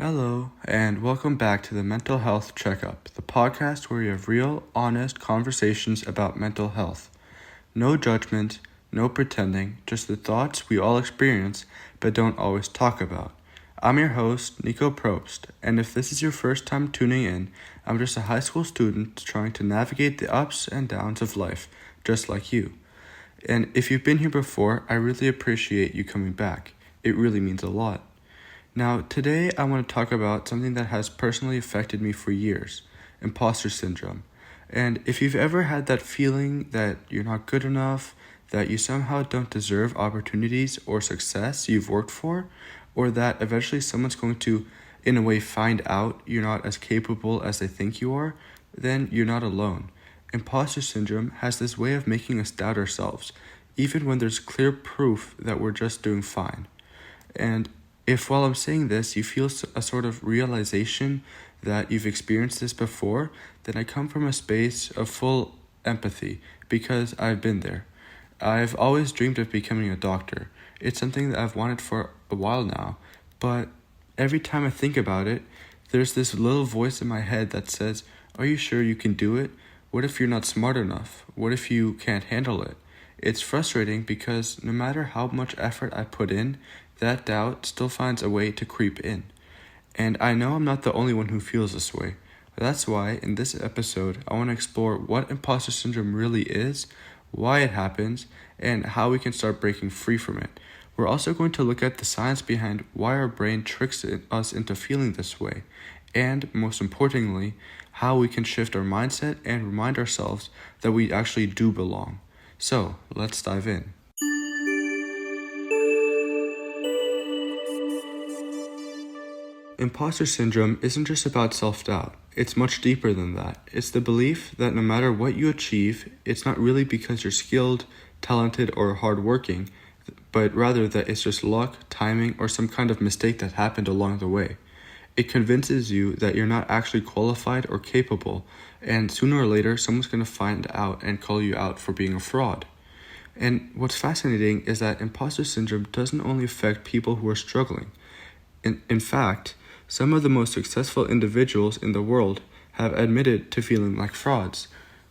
Hello, and welcome back to the Mental Health Checkup, the podcast where we have real, honest conversations about mental health. No judgment, no pretending, just the thoughts we all experience but don't always talk about. I'm your host, Nico Probst, and if this is your first time tuning in, I'm just a high school student trying to navigate the ups and downs of life, just like you. And if you've been here before, I really appreciate you coming back. It really means a lot. Now, today I want to talk about something that has personally affected me for years, imposter syndrome. And if you've ever had that feeling that you're not good enough, that you somehow don't deserve opportunities or success you've worked for, or that eventually someone's going to, in a way, find out you're not as capable as they think you are, then you're not alone. Imposter syndrome has this way of making us doubt ourselves, even when there's clear proof that we're just doing fine. And if while I'm saying this, you feel a sort of realization that you've experienced this before, then I come from a space of full empathy because I've been there. I've always dreamed of becoming a doctor. It's something that I've wanted for a while now, but every time I think about it, there's this little voice in my head that says, "Are you sure you can do it? What if you're not smart enough? What if you can't handle it?" It's frustrating because no matter how much effort I put in, that doubt still finds a way to creep in. And I know I'm not the only one who feels this way. That's why, in this episode, I want to explore what imposter syndrome really is, why it happens, and how we can start breaking free from it. We're also going to look at the science behind why our brain tricks us into feeling this way, and, most importantly, how we can shift our mindset and remind ourselves that we actually do belong. So, let's dive in. Imposter syndrome isn't just about self-doubt. It's much deeper than that. It's the belief that no matter what you achieve, it's not really because you're skilled, talented, or hardworking, but rather that it's just luck, timing, or some kind of mistake that happened along the way. It convinces you that you're not actually qualified or capable, and sooner or later, someone's going to find out and call you out for being a fraud. And what's fascinating is that imposter syndrome doesn't only affect people who are struggling. In fact, some of the most successful individuals in the world have admitted to feeling like frauds.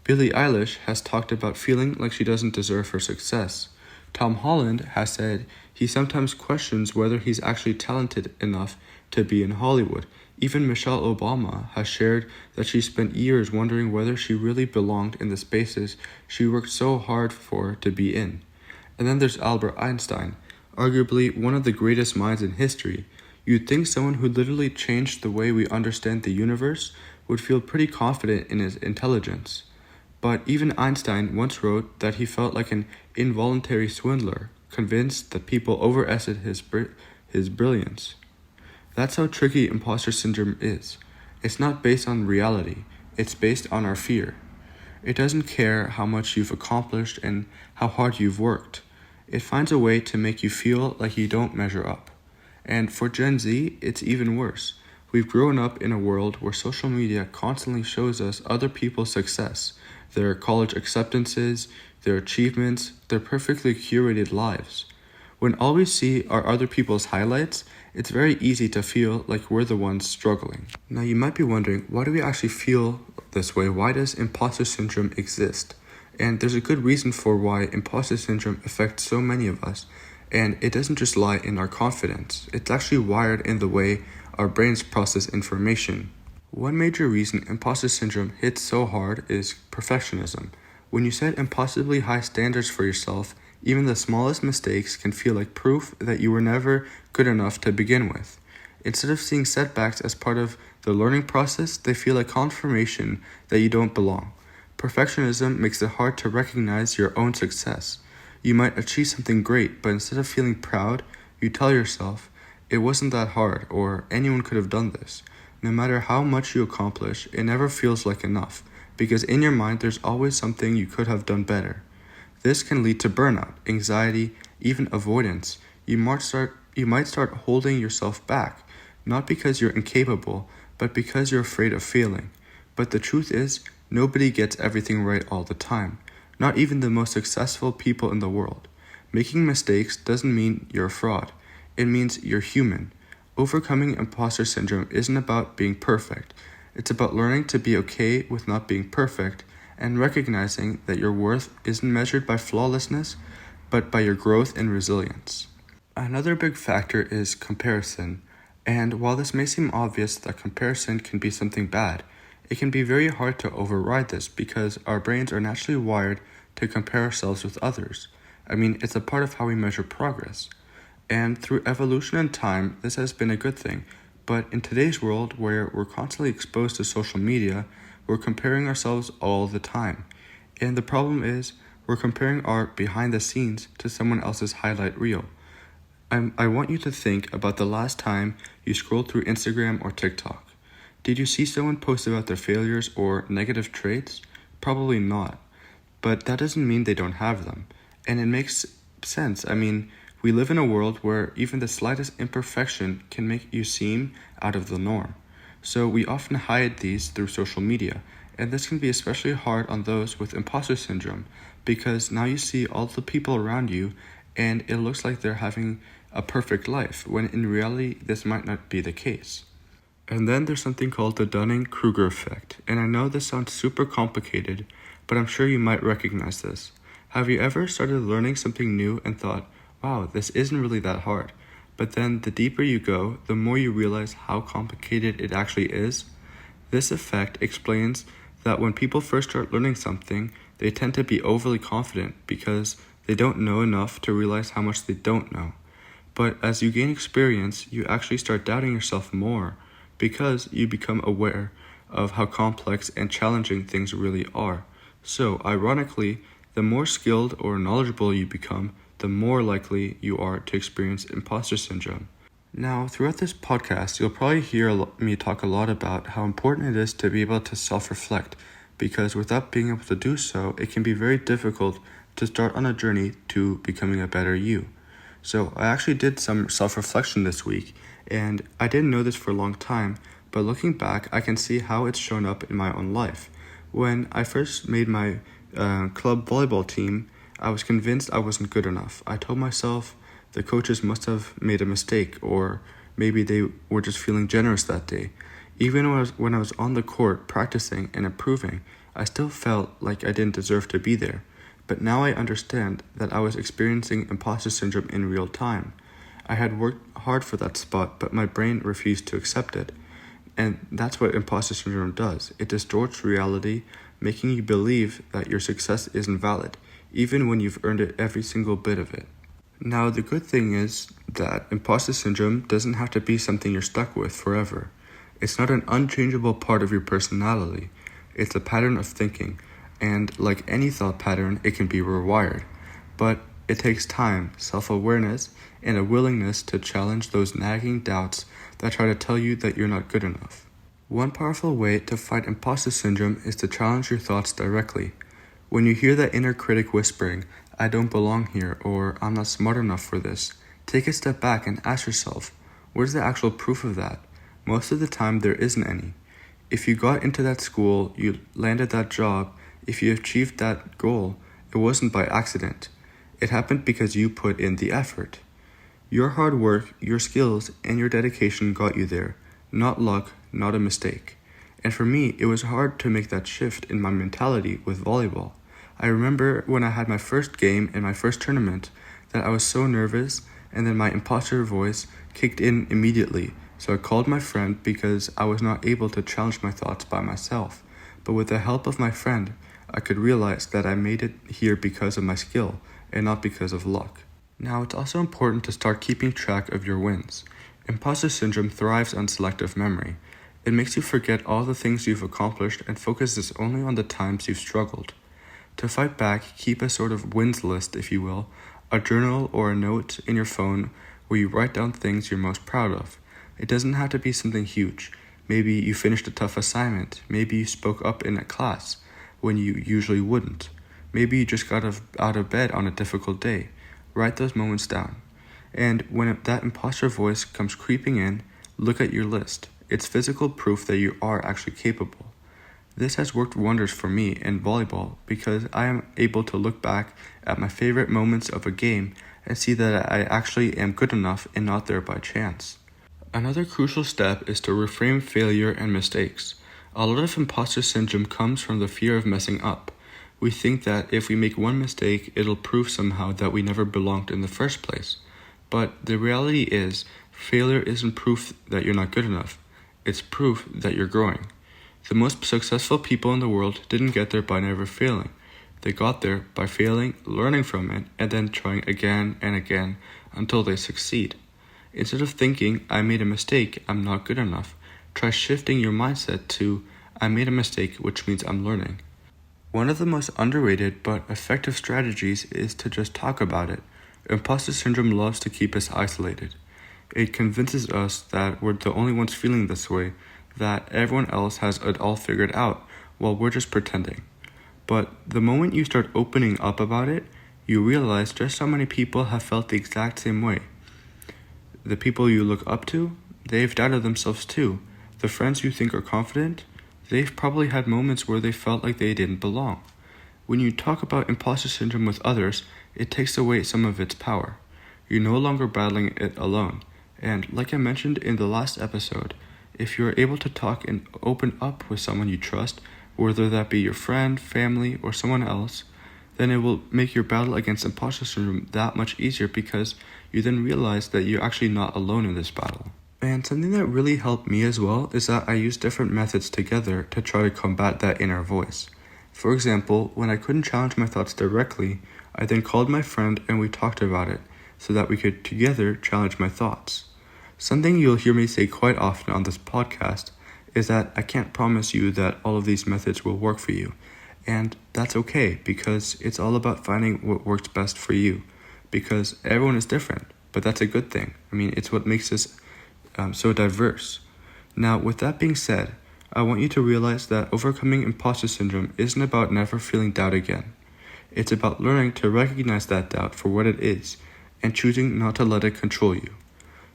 Billie Eilish has talked about feeling like she doesn't deserve her success. Tom Holland has said he sometimes questions whether he's actually talented enough to be in Hollywood. Even Michelle Obama has shared that she spent years wondering whether she really belonged in the spaces she worked so hard for to be in. And then there's Albert Einstein, arguably one of the greatest minds in history. You'd think someone who literally changed the way we understand the universe would feel pretty confident in his intelligence. But even Einstein once wrote that he felt like an involuntary swindler, convinced that people overestimated his brilliance. That's how tricky imposter syndrome is. It's not based on reality, it's based on our fear. It doesn't care how much you've accomplished and how hard you've worked. It finds a way to make you feel like you don't measure up. And for Gen Z, it's even worse. We've grown up in a world where social media constantly shows us other people's success, their college acceptances, their achievements, their perfectly curated lives. When all we see are other people's highlights, it's very easy to feel like we're the ones struggling. Now you might be wondering, why do we actually feel this way? Why does imposter syndrome exist? And there's a good reason for why imposter syndrome affects so many of us. And it doesn't just lie in our confidence. It's actually wired in the way our brains process information. One major reason imposter syndrome hits so hard is perfectionism. When you set impossibly high standards for yourself, even the smallest mistakes can feel like proof that you were never good enough to begin with. Instead of seeing setbacks as part of the learning process, they feel like confirmation that you don't belong. Perfectionism makes it hard to recognize your own success. You might achieve something great, but instead of feeling proud, you tell yourself, "It wasn't that hard," or "anyone could have done this." No matter how much you accomplish, it never feels like enough, because in your mind there's always something you could have done better. This can lead to burnout, anxiety, even avoidance. You might start holding yourself back, not because you're incapable, but because you're afraid of failing. But the truth is, nobody gets everything right all the time. Not even the most successful people in the world. Making mistakes doesn't mean you're a fraud. It means you're human. Overcoming imposter syndrome isn't about being perfect. It's about learning to be okay with not being perfect and recognizing that your worth isn't measured by flawlessness, but by your growth and resilience. Another big factor is comparison. And while this may seem obvious that comparison can be something bad, it can be very hard to override this because our brains are naturally wired to compare ourselves with others. I mean, it's a part of how we measure progress. And through evolution and time, this has been a good thing. But in today's world, where we're constantly exposed to social media, we're comparing ourselves all the time. And the problem is, we're comparing our behind the scenes to someone else's highlight reel. I want you to think about the last time you scrolled through Instagram or TikTok. Did you see someone post about their failures or negative traits? Probably not. But that doesn't mean they don't have them. And it makes sense. I mean, we live in a world where even the slightest imperfection can make you seem out of the norm. So we often hide these through social media. And this can be especially hard on those with imposter syndrome because now you see all the people around you and it looks like they're having a perfect life, when in reality, this might not be the case. And then there's something called the Dunning-Kruger effect. And I know this sounds super complicated, but I'm sure you might recognize this. Have you ever started learning something new and thought, wow, this isn't really that hard? But then the deeper you go, the more you realize how complicated it actually is. This effect explains that when people first start learning something, they tend to be overly confident because they don't know enough to realize how much they don't know. But as you gain experience, you actually start doubting yourself more because you become aware of how complex and challenging things really are. So, ironically, the more skilled or knowledgeable you become, the more likely you are to experience imposter syndrome. Now, throughout this podcast, you'll probably hear me talk a lot about how important it is to be able to self-reflect, because without being able to do so, it can be very difficult to start on a journey to becoming a better you. So I actually did some self-reflection this week, and I didn't know this for a long time, but looking back, I can see how it's shown up in my own life. When I first made my club volleyball team, I was convinced I wasn't good enough. I told myself the coaches must have made a mistake, or maybe they were just feeling generous that day. Even when I was on the court practicing and improving, I still felt like I didn't deserve to be there. But now I understand that I was experiencing imposter syndrome in real time. I had worked hard for that spot, but my brain refused to accept it. And that's what imposter syndrome does. It distorts reality, making you believe that your success isn't valid, even when you've earned it every single bit of it. Now, the good thing is that imposter syndrome doesn't have to be something you're stuck with forever. It's not an unchangeable part of your personality. It's a pattern of thinking. And like any thought pattern, it can be rewired. But it takes time, self-awareness, and a willingness to challenge those nagging doubts that try to tell you that you're not good enough. One powerful way to fight imposter syndrome is to challenge your thoughts directly. When you hear that inner critic whispering, I don't belong here, or I'm not smart enough for this, take a step back and ask yourself, where's the actual proof of that? Most of the time, there isn't any. If you got into that school, you landed that job, if you achieved that goal, it wasn't by accident. It happened because you put in the effort. Your hard work, your skills, and your dedication got you there. Not luck, not a mistake. And for me, it was hard to make that shift in my mentality with volleyball. I remember when I had my first game in my first tournament that I was so nervous, and then my imposter voice kicked in immediately. So I called my friend because I was not able to challenge my thoughts by myself. But with the help of my friend, I could realize that I made it here because of my skill and not because of luck. Now, it's also important to start keeping track of your wins. Imposter syndrome thrives on selective memory. It makes you forget all the things you've accomplished and focuses only on the times you've struggled. To fight back, keep a sort of wins list, if you will, a journal or a note in your phone where you write down things you're most proud of. It doesn't have to be something huge. Maybe you finished a tough assignment. Maybe you spoke up in a class when you usually wouldn't. Maybe you just got out of bed on a difficult day. Write those moments down. And when that imposter voice comes creeping in, look at your list. It's physical proof that you are actually capable. This has worked wonders for me in volleyball because I am able to look back at my favorite moments of a game and see that I actually am good enough and not there by chance. Another crucial step is to reframe failure and mistakes. A lot of imposter syndrome comes from the fear of messing up. We think that if we make one mistake, it'll prove somehow that we never belonged in the first place. But the reality is, failure isn't proof that you're not good enough. It's proof that you're growing. The most successful people in the world didn't get there by never failing. They got there by failing, learning from it, and then trying again and again until they succeed. Instead of thinking, I made a mistake, I'm not good enough, try shifting your mindset to, I made a mistake, which means I'm learning. One of the most underrated but effective strategies is to just talk about it. Imposter syndrome loves to keep us isolated. It convinces us that we're the only ones feeling this way, that everyone else has it all figured out, while we're just pretending. But the moment you start opening up about it, you realize just how many people have felt the exact same way. The people you look up to, they've doubted themselves too. The friends you think are confident, they've probably had moments where they felt like they didn't belong. When you talk about imposter syndrome with others, it takes away some of its power. You're no longer battling it alone. And like I mentioned in the last episode, if you're able to talk and open up with someone you trust, whether that be your friend, family, or someone else, then it will make your battle against imposter syndrome that much easier because you then realize that you're actually not alone in this battle. And something that really helped me as well is that I use different methods together to try to combat that inner voice. For example, when I couldn't challenge my thoughts directly, I then called my friend and we talked about it so that we could together challenge my thoughts. Something you'll hear me say quite often on this podcast is that I can't promise you that all of these methods will work for you. And that's okay because it's all about finding what works best for you because everyone is different, but that's a good thing. I mean, it's what makes us so diverse. Now, with that being said, I want you to realize that overcoming imposter syndrome isn't about never feeling doubt again. It's about learning to recognize that doubt for what it is and choosing not to let it control you.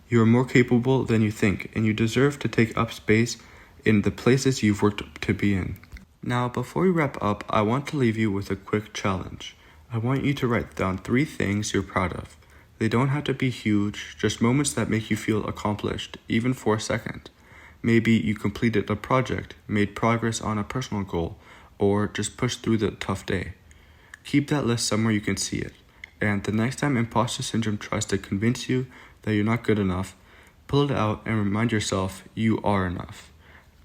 You are more capable than you think, and you deserve to take up space in the places you've worked to be in. Now, before we wrap up, I want to leave you with a quick challenge. I want you to write down 3 things you're proud of. They don't have to be huge, just moments that make you feel accomplished, even for a second. Maybe you completed a project, made progress on a personal goal, or just pushed through the tough day. Keep that list somewhere you can see it. And the next time imposter syndrome tries to convince you that you're not good enough, pull it out and remind yourself you are enough.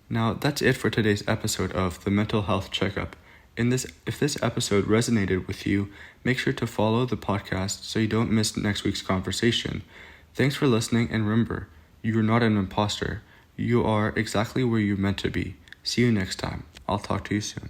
Now, that's it for today's episode of the Mental Health Checkup. If this episode resonated with you, make sure to follow the podcast so you don't miss next week's conversation. Thanks for listening, and remember, you're not an imposter. You are exactly where you're meant to be. See you next time. I'll talk to you soon.